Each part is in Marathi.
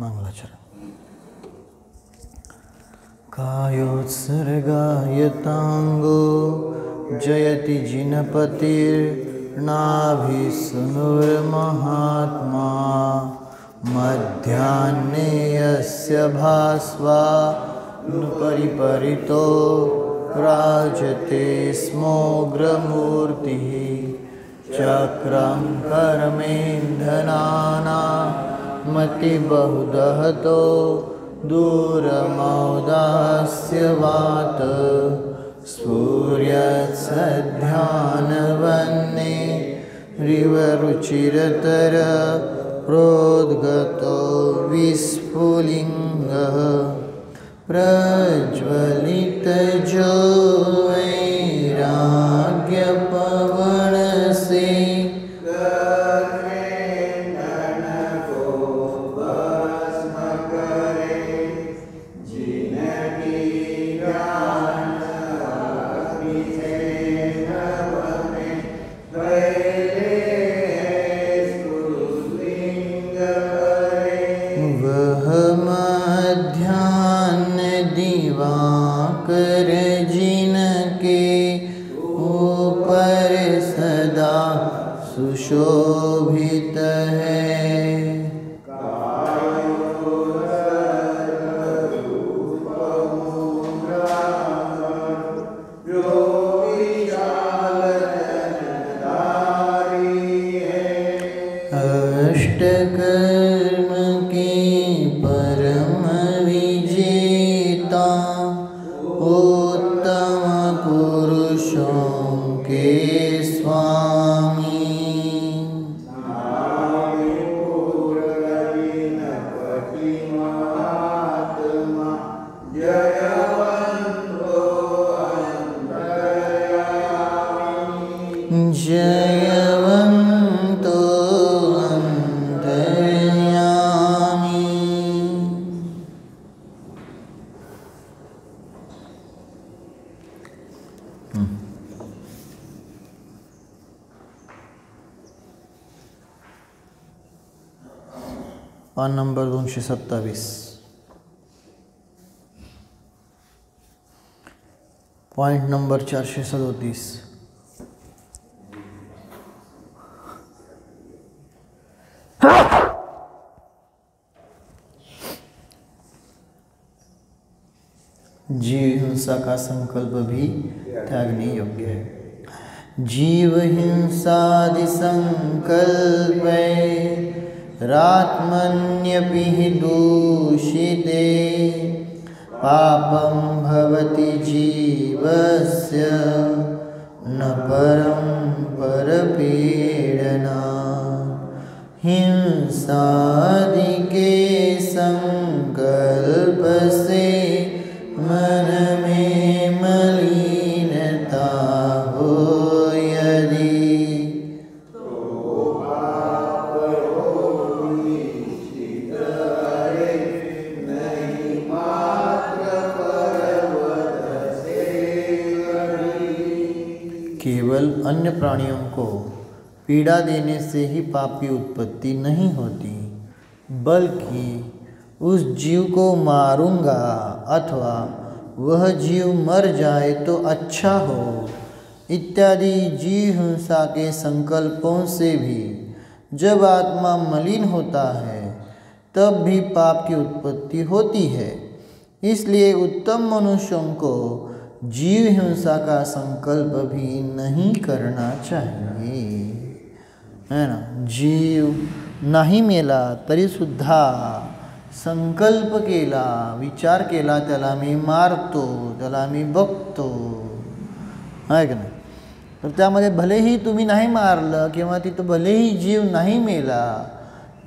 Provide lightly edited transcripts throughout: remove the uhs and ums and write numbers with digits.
मंगलाचरण। कायोत्सर्गायतांगो जयति जिनपतिर्नाभिसुनुर्महात्मा मध्याह्ने यस्य भास्वा परिपरितो राजते स्मोग्रमूर्तिः चक्रं कर्मेन्धनानामतिबहुदहतो दूरमौदास्य वात स्फुर्यत्सध्यानवन्ने रिवरुचिरतर प्रोद्गतो विस्फुलिङ्गः प्रज्वलितजो वैराग्यपवनसे सुशोभित है। अष्टकर्म के परम विजेता उत्तम पुरुषों के स्वामी जयवन्तो अन्तर्यामी। 5 नंबर 227 पॉइंट नंबर 437 जीव हिंसा का संकल्प भी त्यागने योग्य है। जीव हिंसादि संकल्पे रात्मन्यपि दूषिते पापं भवति जीवस्य न परं परपीडना। हिंसादि के संकल्प से मन में मलिनता हो यदि तो पाप निश्चित है नहीं मात्र पर्वत से केवल अन्य प्राणियों को पीड़ा देने से ही पाप की उत्पत्ति नहीं होती, बल्कि उस जीव को मारूंगा अथवा वह जीव मर जाए तो अच्छा हो इत्यादि जीव हिंसा के संकल्पों से भी जब आत्मा मलिन होता है तब भी पाप की उत्पत्ति होती है। इसलिए उत्तम मनुष्यों को जीव हिंसा का संकल्प भी नहीं करना चाहिए, है ना। जीव नाही मेला तरी सुद्धा संकल्प केला, विचार केला, त्याला मी मारतो, त्याला मी बघतो, आहे का नाही। तर त्यामध्ये भलेही तुम्ही नाही मारलं किंवा तिथं भलेही जीव नाही मेला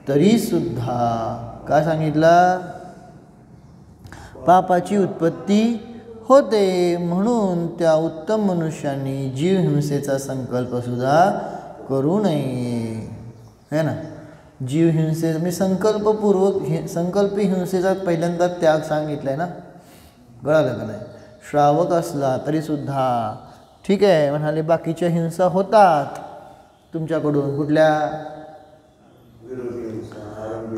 तरी सुद्धा काय सांगितलं, पापाची उत्पत्ती होते। म्हणून त्या उत्तम मनुष्यांनी जीव हिंसेचा संकल्प सुद्धा करू नये, है ना। जीव हिंसे मी संकल्पपूर्वक संकल्पी हिंसेचा पहिल्यांदा त्याग सांगितलाय ना, कळालं का नाही। श्रावक असला तरी सुद्धा ठीक आहे म्हणाले, बाकीच्या हिंसा होतात तुमच्याकडून, कुठल्या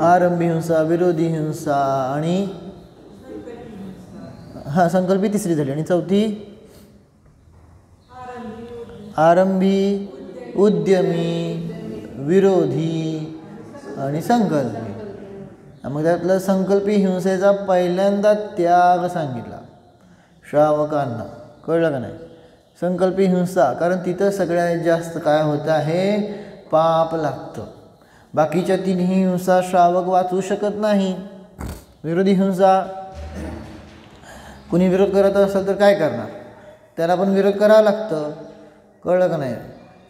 आरंभी हिंसा, विरोधी हिंसा आणि संकल्पी तिसरी झाली. आणि चौथी आरंभी, उद्यमी, विरोधी आणि संकल्पी. मग त्यातलं संकल्पी हिंसेचा पहिल्यांदा त्याग सांगितला श्रावकांना. कळलं का नाही? संकल्पी हिंसा, कारण तिथं सगळ्यात जास्त काय होतं आहे, पाप लागतं. बाकीच्या तिन्ही हिंसा श्रावक वाचू शकत नाही. विरोधी हिंसा, कुणी विरोध करत असेल तर काय करणार, त्याला पण विरोध करावं लागतं. कळलं का नाही?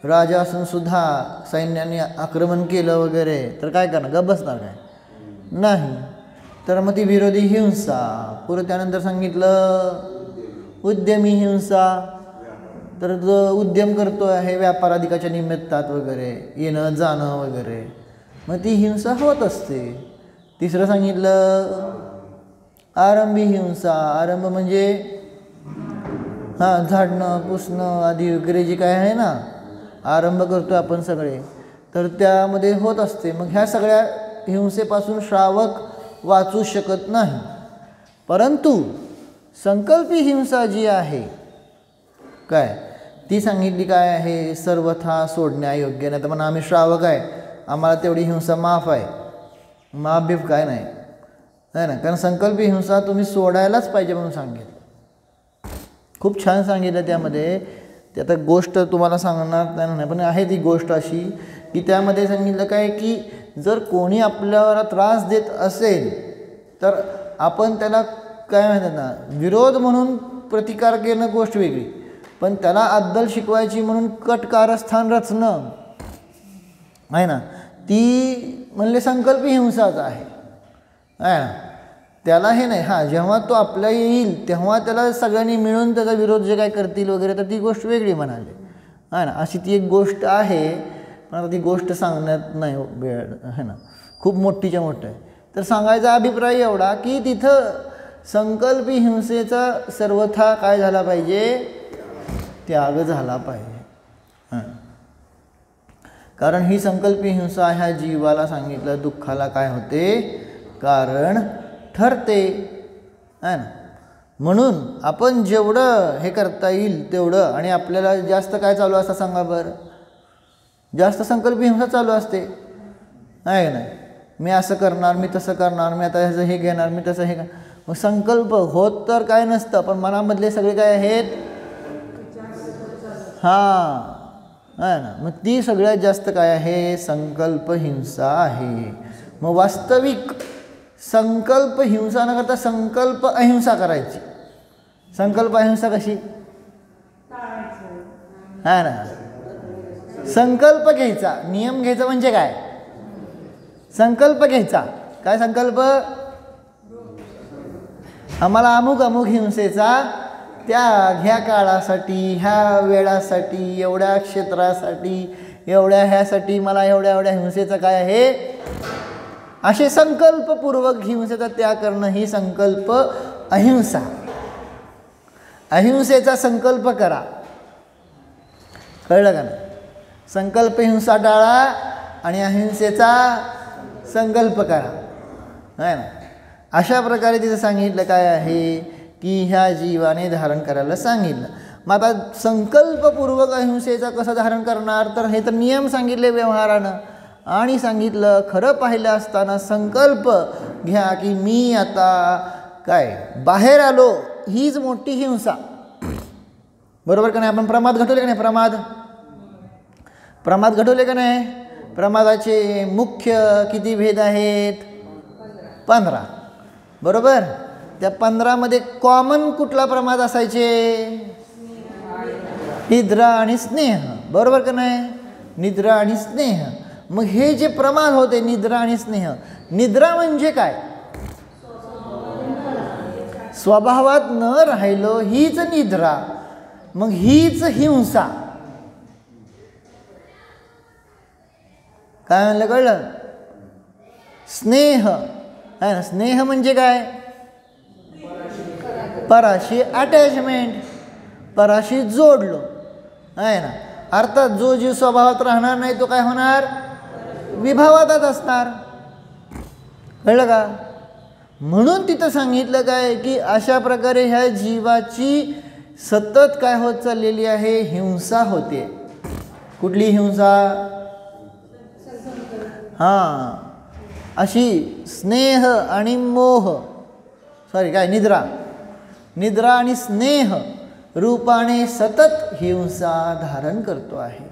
राजा असून सुद्धा सैन्याने आक्रमण केलं वगैरे तर काय करणार, गप्प बसणार काय? नाही. तर मग ती विरोधी हिंसा. पुढं त्यानंतर सांगितलं उद्यमी हिंसा, तर जो उद्यम करतो आहे व्यापाराधिकाच्या निमित्तात वगैरे येणं जाणं वगैरे, मग ती हिंसा होत असते. तिसरं सांगितलं आरंभी हिंसा. आरंभ म्हणजे झाडणं पुसणं आधी वगैरे जे काय आहे ना, आरंभ करतो आपण सगळे, तर त्यामध्ये होत असते. मग ह्या सगळ्या हिंसेपासून श्रावक वाचू शकत नाही. परंतु संकल्पी हिंसा जी आहे काय, ती सांगितली काय आहे, सर्वथा सोडण्यायोग्य. नाही तर म्हणा आम्ही श्रावक आहे, आम्हाला तेवढी हिंसा माफ आहे, माफ बीफ काय नाही, आहे ना. कारण संकल्पी हिंसा तुम्ही सोडायलाच पाहिजे म्हणून सांगितलं. खूप छान सांगितलं त्यामध्ये. ते आता गोष्ट तुम्हाला सांगणार नाही, पण आहे ती गोष्ट अशी की त्यामध्ये सांगितलं काय की जर कोणी आपल्याला त्रास देत असेल तर आपण त्याला काय म्हणतात ना, विरोध म्हणून प्रतिकार करणं गोष्ट वेगळी, पण त्याला अद्दल शिकवायची म्हणून कटकारस्थान रचणं आहे ना, ती म्हणले संकल्पी हिंसाच आहे ना. त्याला हे नाही, जेव्हा तो आपल्या येईल तेव्हा त्याला सगळ्यांनी मिळून त्याचा विरोध जे काय करतील वगैरे तर ती गोष्ट वेगळी म्हणाले आहे ना. अशी ती एक गोष्ट आहे, पण आता ती गोष्ट सांगण्यात नाही वेळ आहे ना, खूप मोठीच्या मोठं आहे. तर सांगायचा अभिप्राय एवढा की तिथं संकल्पी हिंसेचा सर्वथा काय झाला पाहिजे, त्याग झाला पाहिजे. कारण ही संकल्पी हिंसा ह्या जीवाला सांगितलं दुःखाला काय होते, कारण ठरते आहे ना. म्हणून आपण जेवढं हे करता येईल तेवढं, आणि आपल्याला जास्त काय चालू असतं सांगा बरं, जास्त संकल्पी हिंसा चालू असते आहे ना. मी असं करणार, मी तसं करणार, मी आता ह्याचं हे घेणार, मी तसं हे घेणार. मग संकल्प होत तर काय नसतं, पण मनामधले सगळे काय आहेत आहे ना. मग ती सगळ्यात जास्त काय आहे, संकल्प हिंसा आहे. मग वास्तविक संकल्प हिंसा न करता संकल्प अहिंसा करायची. संकल्प अहिंसा कशी आहे ना, संकल्प घ्यायचा, नियम घ्यायचा म्हणजे काय, संकल्प घ्यायचा. काय संकल्प, आम्हाला अमुक अमुक हिंसेचा त्याग ह्या काळासाठी, ह्या वेळासाठी, एवढ्या क्षेत्रासाठी, एवढ्या ह्यासाठी मला एवढ्या एवढ्या हिंसेचा काय आहे, असे संकल्पपूर्वक हिंसेचा त्याग करणं ही संकल्प अहिंसा. अहिंसेचा संकल्प करा. कळलं का नाही? संकल्प हिंसा टाळा आणि अहिंसेचा संकल्प करा आहे ना. अशा प्रकारे तिथं सांगितलं काय आहे की ह्या जीवाने धारण करायला सांगितलं. मग आता संकल्पपूर्वक अहिंसेचा कसं धारण करणार, तर हे तर नियम सांगितले व्यवहारानं, आणि सांगितलं खरं पाहिलं असताना संकल्प घ्या की मी आता काय बाहेर आलो, हीच मोठी हिंसा. बरोबर का नाही? आपण प्रमाद घटवले का नाही, प्रमाद घटवले का नाही. प्रमादाचे मुख्य किती भेद आहेत, 15. बरोबर. त्या 15मध्ये कॉमन कुठला प्रमाद असायचे, निद्रा आणि स्नेह. बरोबर का नाही, निद्रा आणि स्नेह. मग हे जे प्रमाद होते निद्रा आणि स्नेह, निद्रा म्हणजे काय, स्वभावात न राहिलो हीच निद्रा, मग हीच हिंसा. काय म्हणलं, कळलं? स्नेह आहे ना, स्नेह म्हणजे काय, पराशी अटॅचमेंट, पराशी जोडलो आहे ना. अर्थात जो जीव स्वभावात राहणार नाही तो काय होणार, विभावातच असणार. कळलं का? म्हणून तिथं सांगितलं काय की अशा प्रकारे ह्या जीवाची सतत काय होत चाललेली आहे, हिंसा होते. कुठली हिंसा? हां, अशी स्नेह आणि मोह, सॉरी काय, निद्रा आणि स्नेह रूपाने सतत हिंसा धारण करतो आहे.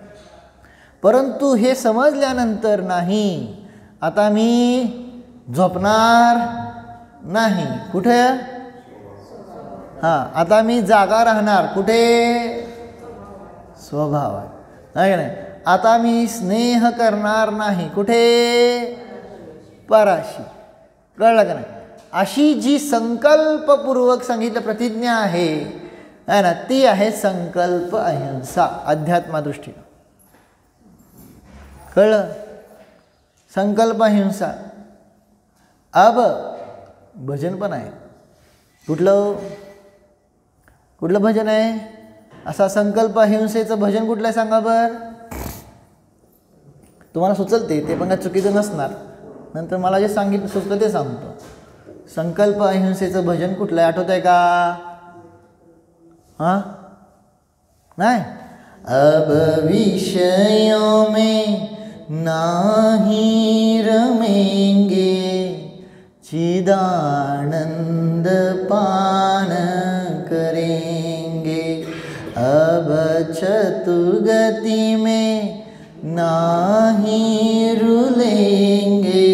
परंतु हे समजल्यानंतर नाही, आता मी झोपणार नाही. कुठे? हां, आता मी जागा राहणार. कुठे? स्वभावात, नाही नाही. आता मी स्नेह करणार नाही. कुठे? पराशी. कळलं का नाही? अशी जी संकल्पपूर्वक सांगितलं प्रतिज्ञा आहे ना, ती आहे संकल्प अहिंसा अध्यात्मादृष्टीनं. कळलं? संकल्प अहिंसा. अब भजन पण आहे. कुठलं भजन आहे? असा संकल्प अहिंसेचं भजन कुठलं आहे सांगा बरं. तुम्हाला सुचलते ते पण काय चुकीचं नसणार. नंतर मला जे सांगितलं सुचलं ते सांगतो. संकल्प अहिंसेचं भजन कुठलं आहे, आठवत आहे का? हाँ नहीं? अब विषयों में नाही रमेंगे, चिदानंद पान करेंगे. अब चतुर्गति में नाही रुलेंगे,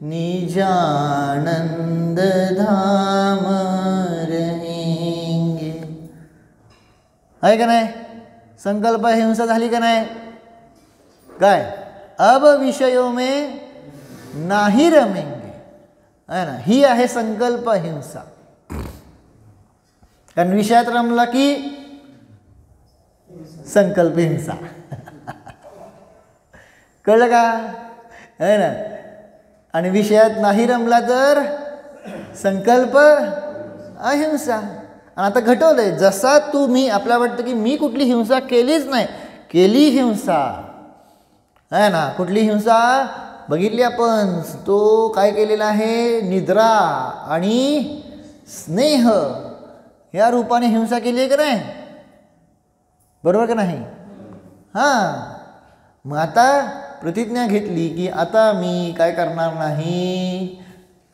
निजानंद धाम रहेंगे. आहे का नाही? संकल्प हिंसा झाली का नाही? काय? अब विषयों में नाही रमेंगे, है ना, ही आहे संकल्प हिंसा. कारण विषयात रमला की संकल्प हिंसा. कळलं का? है ना. आणि विषयात नाही रमला तर संकल्प अहिंसा. आणि आता घटवलंय, जसा तुम्ही आपल्याला वाटतं की मी कुठली हिंसा केलीच नाही, केली हिंसा, है ना. कुठली हिंसा बघितली आपण? तो काय केलेला आहे? निद्रा आणि स्नेह या रूपाने हिंसा केली आहे का नाही? बरोबर का नाही? हां, मग आता प्रतिज्ञा घेतली की आता मी काय करणार नाही.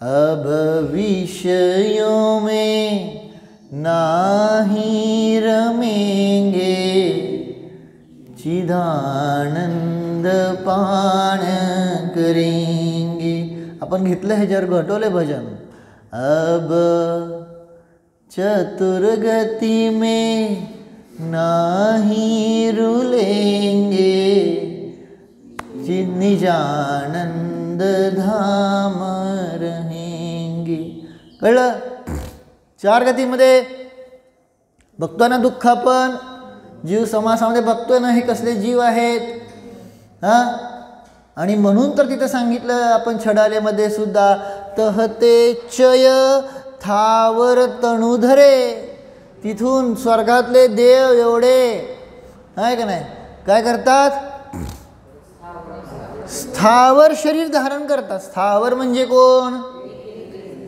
अब विषयों में नाही रमेंगे, चिदानंद पान करेंगे. आपण घेतलं ह्याच्यावर घटवले भजन. अब चतुर्गति में नाही रुलेंगे, निजानंद धाम रहेंगे. कळलं? चार गतीमध्ये बघतोय ना दुःख आपण, जीव समासामध्ये बघतोय ना हे कसले जीव आहेत. हां, आणि म्हणून तर तिथं सांगितलं आपण छडालेमध्ये सुद्धा, तहते चय थावर तणुधरे. तिथून स्वर्गातले देव एवढे आहे का नाही, काय करतात? स्थावर शरीर धारण करतात. स्थावर म्हणजे कोण?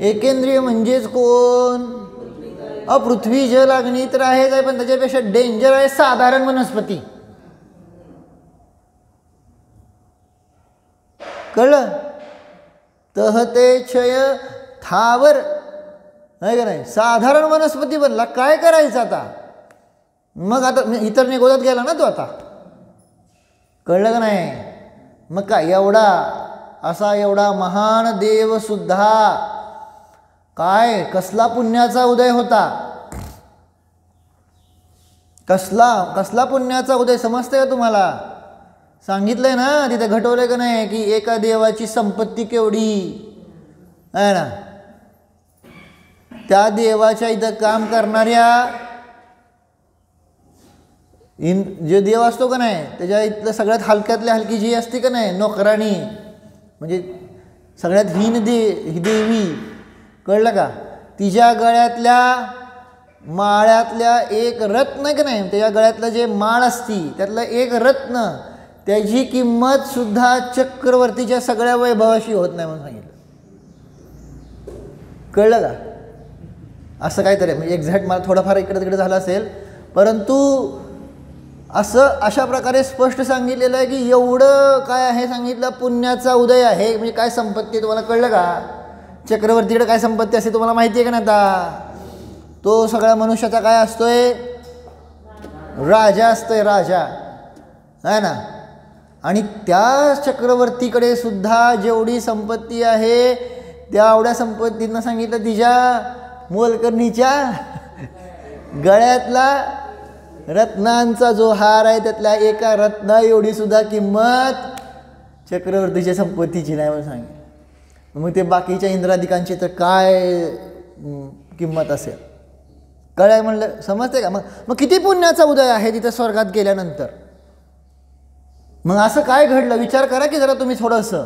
एकेंद्रिय म्हणजेच कोण? पृथ्वी जल अग्नी तर आहेच आहे, पण त्याच्यापेक्षा डेंजर आहे साधारण वनस्पती. कळलं? तहते क्षय थावर आहे का नाही, साधारण वनस्पती बनला. काय करायचं आता? मग आता इतर निघोदात गेला ना तो आता. कळलं का नाही? मग काय एवढा असा एवढा महान देव सुद्धा काय कसला पुण्याचा उदय होता. कसला पुण्याचा उदय समजतंय का तुम्हाला? सांगितलंय ना तिथे, घटवलंय का नाही की एका देवाची संपत्ती केवढी आहे ना. त्या देवाच्या इथं काम करणाऱ्या जे देव असतो का नाही, त्याच्या इथलं सगळ्यात हलक्यातल्या हलकी जी असते का नाही, नोकराणी, म्हणजे सगळ्यात हीन देवी. कळलं का? तिच्या गळ्यातल्या माळ्यातल्या एक रत्न का नाही, त्याच्या गळ्यातलं जे माळ असती त्यातलं एक रत्न, त्याची किंमत सुद्धा चक्रवर्तीच्या सगळ्या वैभवाशी होत नाही म्हणून सांगितलं. कळलं का? असं काहीतरी म्हणजे एक्झॅक्ट मला थोडंफार इकडे तिकडे झालं असेल, परंतु असं अशा प्रकारे स्पष्ट सांगितलेलं आहे की एवढं काय आहे सांगितलं, पुण्याचा उदय आहे म्हणजे काय संपत्ती तुम्हाला कळलं का? चक्रवर्तीकडे काय संपत्ती असते तुम्हाला माहिती आहे का नाही? आता तो सगळ्या मनुष्याचा काय असतोय? राजा असतोय, राजा आहे ना. आणि त्या चक्रवर्तीकडे सुद्धा जेवढी संपत्ती आहे त्या एवढ्या संपत्तीनं सांगितलं तिच्या मोलकर्णीच्या गळ्यातला रत्नांचा जो हार आहे त्यातल्या एका रत्ना एवढी सुद्धा किंमत चक्रवर्तीच्या संपत्तीची नाही म्हणून सांगितलं. मग ते बाकीच्या इंद्रादिकांची तर काय किंमत असेल? कळाय म्हणलं, समजते का? मग किती पुण्याचा उदय आहे तिथं स्वर्गात गेल्यानंतर. मग असं काय घडलं विचार करा की जरा तुम्ही थोडंसं.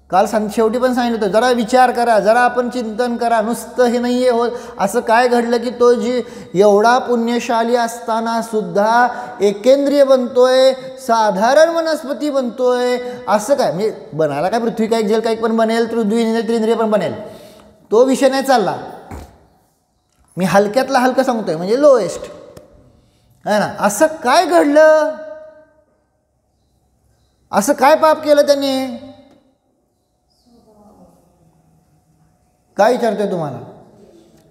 काल शेवटी पण सांगितलं होतं, जरा विचार करा, जरा आपण चिंतन करा. नुसतं हे नाही आहे होत. असं काय घडलं की तो जी एवढा पुण्यशाली असताना सुद्धा एकेंद्रिय बनतोय, साधारण वनस्पती बनतोय. असं काय म्हणजे बनायला काय पृथ्वी काय जेल काही पण बनेल, त्रिंद्रिय पण बनेल, तो विषय नाही चालला. मी हलक्यातला हलकं सांगतोय म्हणजे लोएस्ट आहे ना. असं काय घडलं? असं काय पाप केलं त्याने? काय विचारतोय तुम्हाला?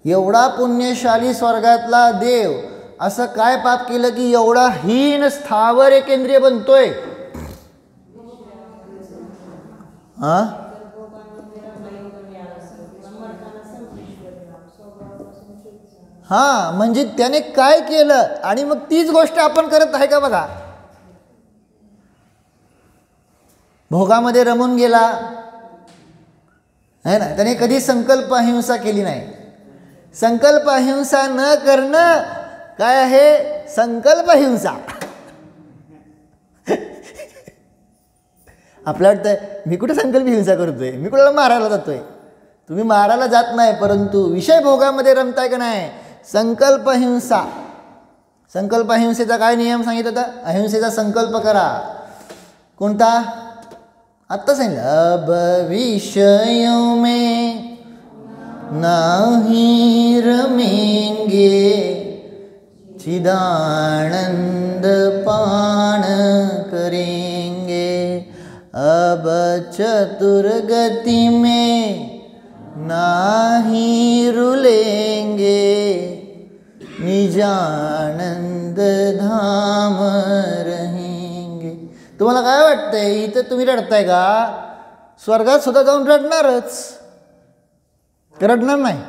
एवढा पुण्यशाली स्वर्गातला देव असं काय पाप केलं की एवढा हीन स्थावर एकेंद्रिय बनतोय? हा, हा, म्हणजे त्याने काय केलं? आणि मग तीच गोष्ट आपण करत आहे का? बघा, भोगामध्ये रमून गेला है ना. त्याने कधी संकल्प अहिंसा केली नाही. संकल्प अहिंसा न करणं काय आहे? संकल्प अहिंसा. आपल्याला वाटतंय मी कुठे संकल्प हिंसा करतोय, मी कुणाला मारायला जातोय. तुम्ही मारायला जात नाही, परंतु विषय भोगामध्ये रमताय का नाही? संकल्प अहिंसा. संकल्प अहिंसेचा काय नियम सांगितलं होता? अहिंसेचा संकल्प करा. कोणता? आत्ता सांगितलं, अब विषयों में नाही रमेंगे, चिदानंद पान करेंगे. अब चतुर्गति में नाही रुलेंगे, निजानंद धाम रहेंगे. तुम्हाला काय वाटतंय? इथं तुम्ही रडताय का? स्वर्गात सुद्धा जाऊन रडणारच. रडणार नाही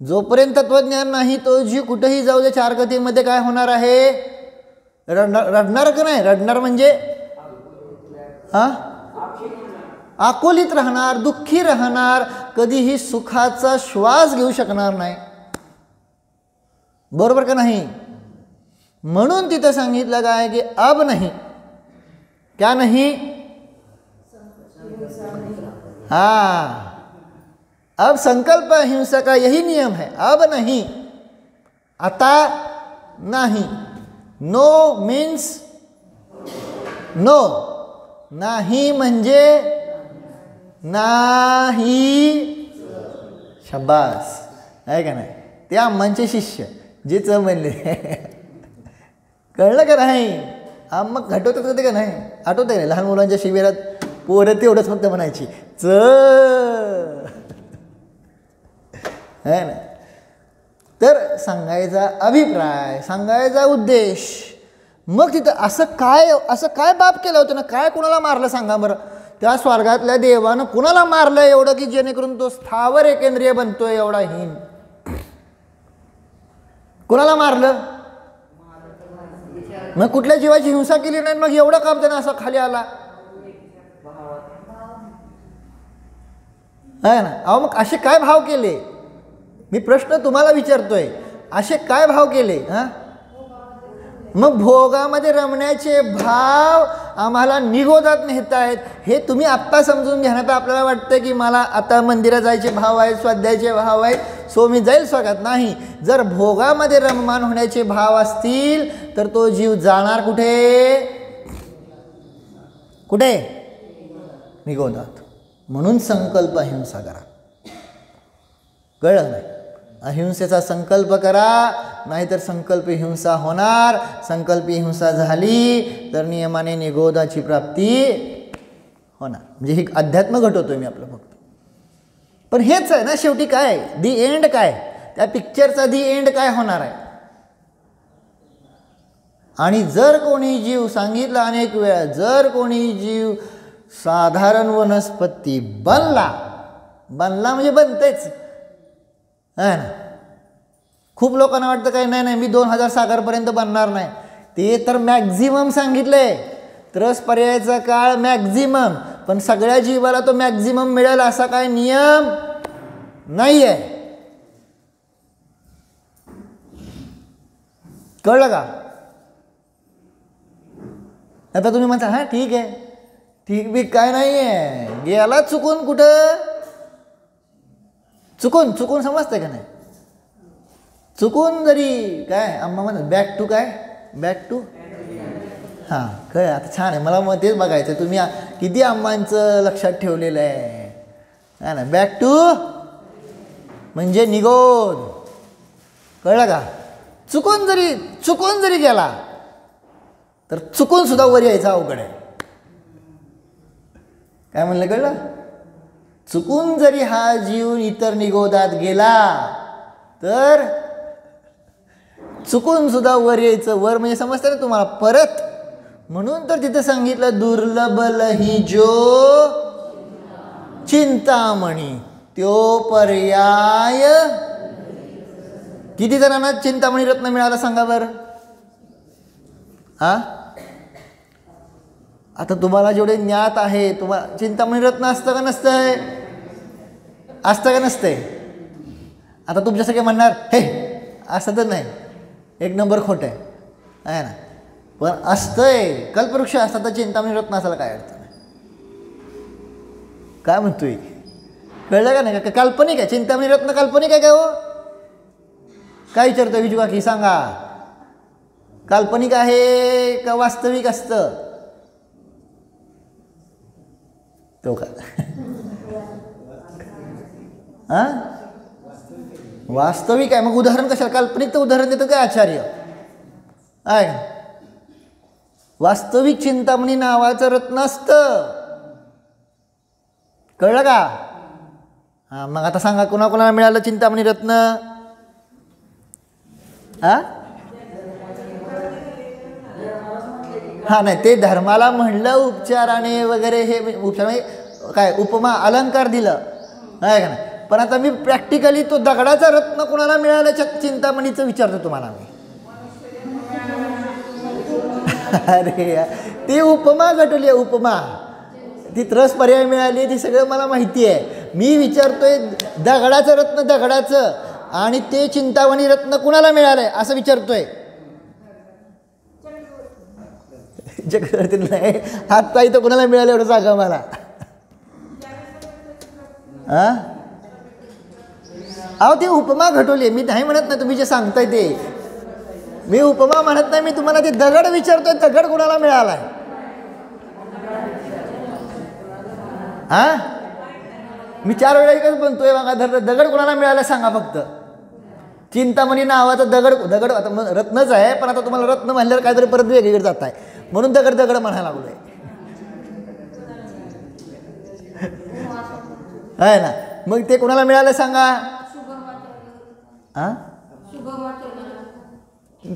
जोपर्यंत तत्वज्ञान नाही. तो जीव कुठेही जाऊ दे, चार गतीमध्ये काय होणार आहे? रडणार का नाही? रडणार म्हणजे आकुलित राहणार, दुःखी राहणार, कधीही सुखाचा श्वास घेऊ शकणार नाही. बरोबर का नाही? म्हणून तिथं सांगितलं काय की अब नाही, क्या नहीं? हाँ, अब संकल्प अहिंसा का यही नियम है. अब नहीं, आता नहीं. No means no. नाही म्हणजे नाही. शब्बास आहे का नाही? ते अम्मांचे शिष्य जे च म्हणले. कळलं का नाही? मग आठवतात का ते का नाही? आठवत आहे. लहान मुलांच्या शिबिरात पोरं तेवढंच फक्त म्हणायची च आहे ना. तर सांगायचा अभिप्राय, सांगायचा उद्देश. मग तिथं असं काय बाप केलं होतं ना? काय कुणाला मारलं सांगा बरं? त्या स्वर्गातल्या देवानं कुणाला मारलं एवढं की जेणेकरून तो स्थावर एकेंद्रिय बनतोय एवढा हीन? कुणाला मारलं? मग कुठल्या जीवाची हिंसा केली नाही, मग एवढं काम त्यानं असं खाली आला आहे ना. अहो मग असे काय भाव केले? मी प्रश्न तुम्हाला विचारतोय, असे काय भाव केले? हा, मग भोगामध्ये रमण्याचे भाव आम्हाला निगोदात नेत आहेत. हे तुम्ही आत्ता समजून घ्या. तर आपल्याला वाटतं की मला आता मंदिरात जायचे भाव आहेत, स्वाध्यायाचे भाव आहेत, सो मी जाईल स्वागत. नाही, जर भोगामध्ये रममान होण्याचे भाव असतील तर तो जीव जाणार कुठे? कुठे? निगोदात. म्हणून संकल्प अहिंसा करा. कळलं नाही? अहिंसेचा संकल्प करा, नाहीतर संकल्पी हिंसा होणार. संकल्पी हिंसा झाली तर नियमाने निगोदाची प्राप्ती होणार. म्हणजे ही अध्यात्म घटवतोय मी आपलं फक्त. पण हेच आहे ना शेवटी, काय दी एंड, काय त्या पिक्चरचा दी एंड काय होणार आहे. आणि जर कोणी जीव, सांगितलं अनेक वेळा, जर कोणी जीव साधारण वनस्पती बनला म्हणजे बनतेच आहे ना. खूप लोकांना वाटतं काय, नाही मी 2000 सागरपर्यंत बनणार नाही. ते तर मॅक्झिमम सांगितलंय. त्रस पर्यायाचा काळ मॅक्झिमम, पण सगळ्या जीवाला तो मॅक्झिमम मिळेल असा काय नियम नाही आहे. कळलं का? आता तुम्ही म्हणता हां ठीक आहे, ठीक बी काय नाही आहे, गेला चुकून, कुठं चुकून समजतंय का नाही? चुकून जरी काय आम्हा म्हणत बॅक टू, काय बॅक टू, हां कळ. आता छान आहे, मला मग तेच बघायचं तुम्ही किती आम्हांचं लक्षात ठेवलेलं आहे ना. बॅक टू म्हणजे निगोद. कळलं का? चुकून जरी गेला तर चुकून सुद्धा वर यायचं अवघड आहे. काय म्हणलं, कळलं? चुकून जरी हा जीव इतर निगोदात गेला तर चुकून सुद्धा वर यायचं. वर म्हणजे समजतं ना तुम्हाला, परत. म्हणून तर तिथं सांगितलं दुर्लभ लही जो चिंतामणी, त्यो पर्याय. किती जणांना चिंतामणी रत्न मिळाला सांगा बरं? हा, आता तुम्हाला जेवढे ज्ञात आहे, तुम्हाला चिंतामणी रत्न असतं का नसतंय? असतं का नसतंय? आता तुमच्यासारखे म्हणणार हे असं तर नाही, एक नंबर खोटं आहे ना. पण असतंय. कल्पवृक्ष असतात तर चिंतामणी रत्न असायला काय अर्थ नाही. काय म्हणतोय, कळलं का नाही? का काल्पनिक आहे चिंतामणी रत्न? काल्पनिक आहे का हो? काय विचारतो विजू काकी, सांगा. काल्पनिक आहे का वास्तविक असतं? तो का हा, वास्तविक आहे. मग उदाहरण कशाला? काल्पनिक तर उदाहरण देतं काय आचार्य आहे? वास्तविक चिंतामणी नावाचं रत्न असतं. कळलं का? हा, मग आता सांगा कोणाकोणाला मिळालं चिंतामणी रत्न? हा नाही, ते धर्माला म्हणलं उपचाराने वगैरे, हे उपचार म्हणजे काय उपमा अलंकार दिलं आहे का नाही. पण आता मी प्रॅक्टिकली तो दगडाचा रत्न कोणाला मिळाला चिंतामणीचं विचारतो तुम्हाला मी. अरे ती उपमा घटवली, उपमा. ती त्रस पर्याय मिळाली, ती सगळं मला माहिती आहे. मी विचारतोय दगडाचं रत्न, दगडाचं, आणि ते चिंतामणी रत्न कुणाला मिळालंय असं विचारतोय. चक्रवर्तीला नाही, आत्ता इथं कुणाला मिळालं एवढं सांगा मला. हा, अहो ती उपमा घटवली. मी नाही म्हणत नाही, तुम्ही जे सांगताय ते मी उपमा म्हणत नाही. मी तुम्हाला ते दगड विचारतोय, दगड कुणाला मिळालाय? हा, मी 4 वेळा एकच म्हणतोय बघा, दगड कुणाला मिळाला सांगा फक्त. चिंतामणी नावाचा दगड आता रत्नच आहे, पण आता तुम्हाला रत्न म्हणल्यावर काहीतरी परत वेगळीकडे जात आहे, म्हणून दगड म्हणायला लागलोय. आहे ना. मग ते कुणाला मिळालं सांगा? हा,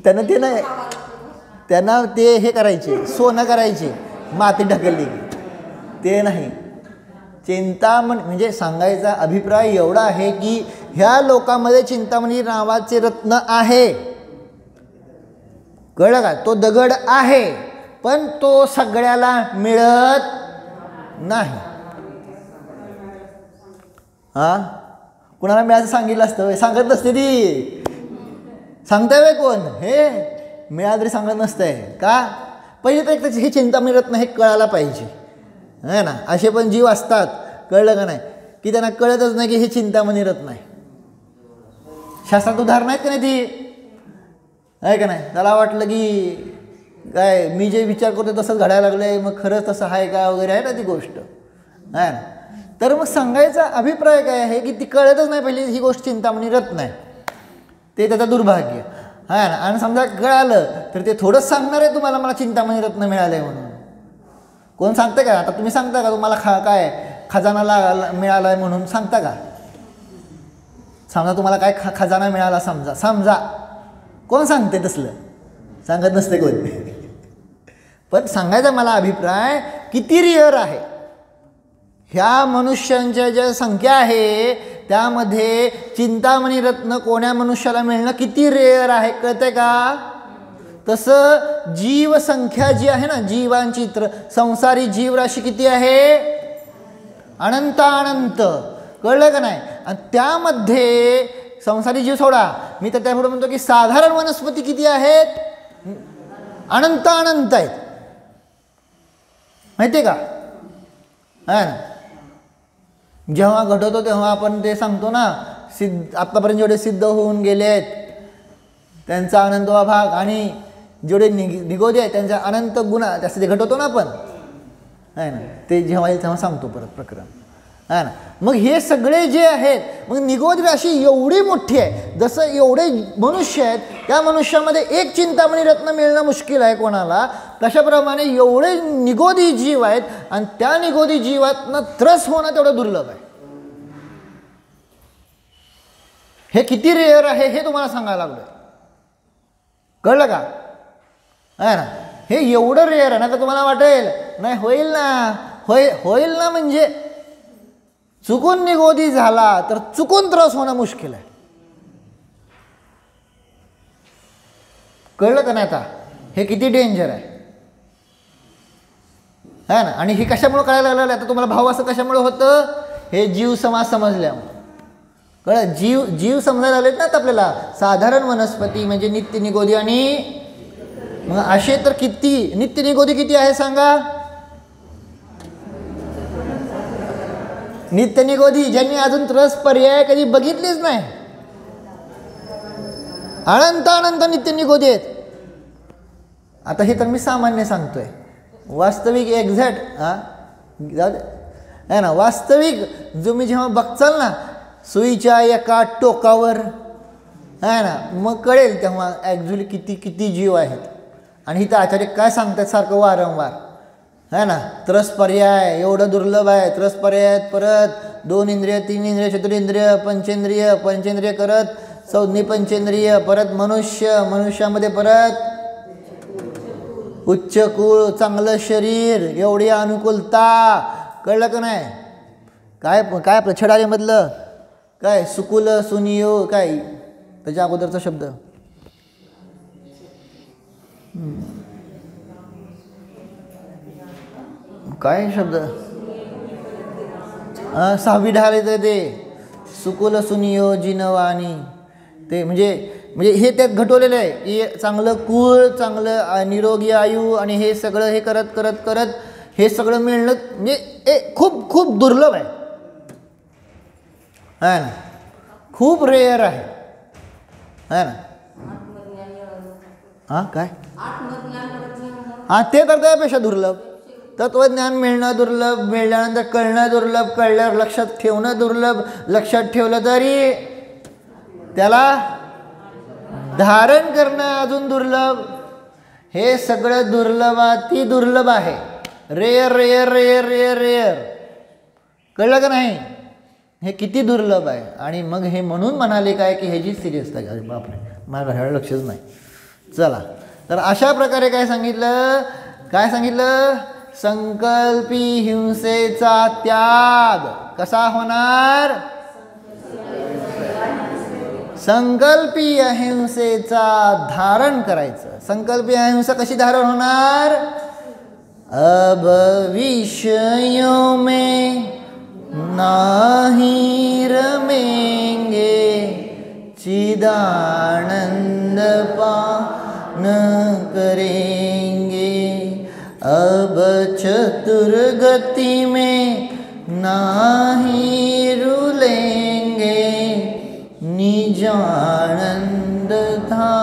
त्यांना ते नाही, त्यांना ते हे करायचे, सोनं करायचे, माती ढकलली ते नाही. चिंतामणी म्हणजे सांगायचा अभिप्राय एवढा आहे की ह्या लोकांमध्ये चिंतामणी नावाचे रत्न आहे. कळलं का? तो दगड आहे, पण तो सगळ्याला मिळत नाही. हा, कुणाला मिळायचं सांगितलं असतं? सांगत नसते ती. सांगताय वे कोण? हे मिळालं तरी सांगत नसतंय का? पहिले तर एक हे चिंतामणी रत्न हे कळायला पाहिजे आहे ना. असे पण जीव असतात, कळलं का नाही, की त्यांना कळतच नाही की हे चिंतामणी रत्न आहे. शास्त्रात उदाहरण आहेत का नाही ती, आहे का नाही. त्याला वाटलं की काय मी जे विचार करतो तसंच घडायला लागलं आहे, मग खरंच तसं आहे का वगैरे, आहे ना ती गोष्ट आहे ना. तर मग सांगायचा अभिप्राय काय आहे की ती कळतच नाही पहिली ही गोष्ट चिंतामणी रत्न आहे, ते त्याचं दुर्भाग्य आहे ना. आणि समजा कळालं तर ते थोडंच सांगणार आहे तुम्हाला मला चिंतामणी रत्न मिळालं आहे म्हणून. कोण सांगतं का? आता तुम्ही सांगता का तुम्हाला काय खजाना मिळाला आहे म्हणून सांगता का? समजा तुम्हाला काय खजाना मिळाला समजा कोण सांगते तसलं? सांगत नसते कोण. पण सांगायचा मला अभिप्राय किती रिअर आहे. ह्या मनुष्यांच्या ज्या संख्या आहे त्यामध्ये चिंतामणी रत्न कोण्या मनुष्याला मिळणं किती रेअर आहे कळतंय का? तसं जीवसंख्या जी आहे ना, जीवांची संसारी जीवराशी किती आहे? अनंत अनंत. कळलं का नाही? आणि त्यामध्ये संसारी जीव सोडा, मी तर त्यापुढे म्हणतो की साधारण वनस्पती किती आहेत? अनंत अनंत आहेत. माहिती आहे का? आहे ना. जेव्हा घडवतो तेव्हा आपण ते सांगतो ना, आत्तापर्यंत जेवढे सिद्ध होऊन गेले आहेत त्यांचा अनंतवा भाग आणि जेवढे निगोदी आहेत त्यांचा अनंत गुणा त्याचं ते घडवतो ना आपण, आहे ना. ते जेव्हा येईल तेव्हा सांगतो परत प्रकरण, आहे ना. मग हे सगळे जे आहेत, मग निगोदी राशी एवढी मोठी आहे, जसं एवढे मनुष्य आहेत त्या मनुष्यामध्ये एक चिंतामणी रत्न मिळणं मुश्किल आहे कोणाला, तशाप्रमाणे एवढे निगोदी जीव आहेत आणि त्या निगोदी जीवातनं त्रस होणं तेवढं दुर्लभ आहे. हे किती रेअर आहे हे तुम्हाला सांगायला लागलोय. कळलं का? आहे ना. हे एवढं रेअर आहे ना, तर तुम्हाला वाटेल नाही होईल ना, होईल ना म्हणजे चुकून निगोदी झाला तर चुकून त्रास होणं मुश्किल आहे. कळलं का नाही? आता हे किती डेंजर आहे ना. आणि हे कशामुळे कळायला लागलं? आता तुम्हाला भाव असं कशामुळे होतं? हे जीव समाज समजल्यामुळे. कळलं? जीव समजायला लागलेत ना आता आपल्याला. साधारण वनस्पती म्हणजे नित्य निगोदी आणि मग असे तर किती नित्य निगोदी किती आहे सांगा? नित्य निगोदी ज्यांनी अजून त्रस पर्याय कधी बघितलीच नाही, अनंत अनंत नित्य निगोदी आहेत. आता हे तर मी सामान्य सांगतोय, वास्तविक एक्झॅक्ट जाऊ दे, आहे ना. वास्तविक जो मी जेव्हा बघचाल ना सुईच्या एका टोकावर, आहे ना, मग कळेल तेव्हा ॲक्च्युली किती जीव आहेत. आणि इथं आचार्य काय सांगतात सारखं वारंवार, है ना. त्रस पर्याय एवढं दुर्लभ आहे. त्रस पर्याय परत 2 इंद्रिय 3 इंद्रिय चतुरेंद्रिय पंचेंद्रिय करत 14 पंचेंद्रिय, परत मनुष्यामध्ये परत उच्च कुळ चांगलं शरीर एवढी अनुकूलता. कळलं का नाही? काय आपलं छडारीमधलं काय सुकुल सुनियो काय त्याच्या अगोदरचा शब्द काय शब्द 6वी ढाले ते सुकुल सुनियो जिनवानी. ते म्हणजे हे त्यात घटवलेलं आहे की चांगलं कुळ चांगलं निरोगी आयु आणि हे सगळं हे करत हे सगळं मिळणं म्हणजे खूप खूप दुर्लभ आहे ना. खूप रेअर आहे ना. काय ते तर त्यापेक्षा दुर्लभ. तत्वज्ञान मिळणं दुर्लभ, मिळल्यानंतर कळणं दुर्लभ, कळल्यावर लक्षात ठेवणं दुर्लभ, लक्षात ठेवलं तरी त्याला धारण करणं अजून दुर्लभ. हे सगळं दुर्लभाती दुर्लभ आहे. Rare rare rare rare rare. कळलं का नाही? हे किती दुर्लभ आहे. आणि मग हे म्हणून म्हणाले काय की ह्याची सिरियस आहे. अरे बापरे, माझ्या घराला लक्षच नाही. चला, तर अशा प्रकारे काय सांगितलं संकल्पी हिंसेचा त्याग कसा होणार? संकल्पी अहिंसेचा धारण करायचं. संकल्पी अहिंसा कशी धारण होणार? अब विषयों में नाही रमेंगे, चिदानंद पान करेंगे. अब चतुर्गति में नाही रुलेंगे, निजानंद धाम